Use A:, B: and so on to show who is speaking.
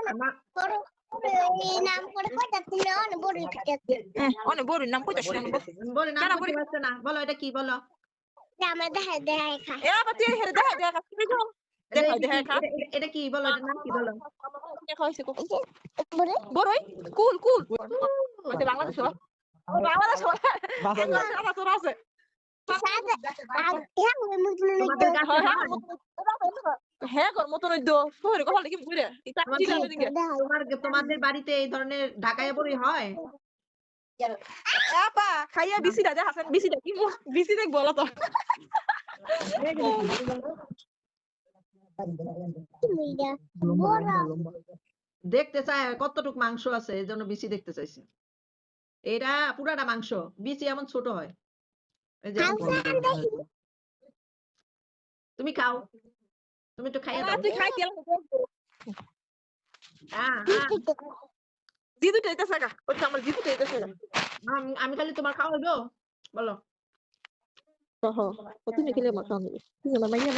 A: আমার
B: নাম করে কইতা তুমি অনেক বড় হইতাছে
C: অনেক বড় নাম কইতাছ না
A: বলে নাম করতে পারছে না বলো এটা কি বলো
B: আমার দেখায় দেখায় খায়
C: এ বাবা তুই হেরে দেখা দেখা তুমি তো দেখা খা
A: এটা কি বলো এটা নাম কি বলো
C: দেখা হইছে কো
B: বড়
C: বড়ই কুল কুল ওতে বাংলাদেশ বাংলাদেশ আমার তোর আছে
B: সাদা হ্যাঁ ওই মুজলুন
A: তোমাদের কাছে
C: হ্যাঁ কর মতন দো তোর কথা কি বুঝরে এটা চিলা দিকে
A: তোমাদের বাড়িতে এই ধরনের ঢাকায় বড়ি হয়
C: আপা খাইয়া বিসিটা যা হাসান বিসিটা কি বিসি দেখ বলো তো
A: দেখতে চাই কতটুক মাংস আছে এই জন্য বিসি দেখতে চাইছি এটা পুরাটা মাংস বিসি এমন ছোট হয় এই যে তুমি খাও তুমি একটু খাইয়ে দাও
C: তুই খাই তেল জিদু টাইতেছে গা ওটা আমার জিদু টাইতেছে গা
A: আমি খালি তোমার খাওয়াবো বলো
C: ওহ তুমি খেলে মাখাও তুমি মাইয়া না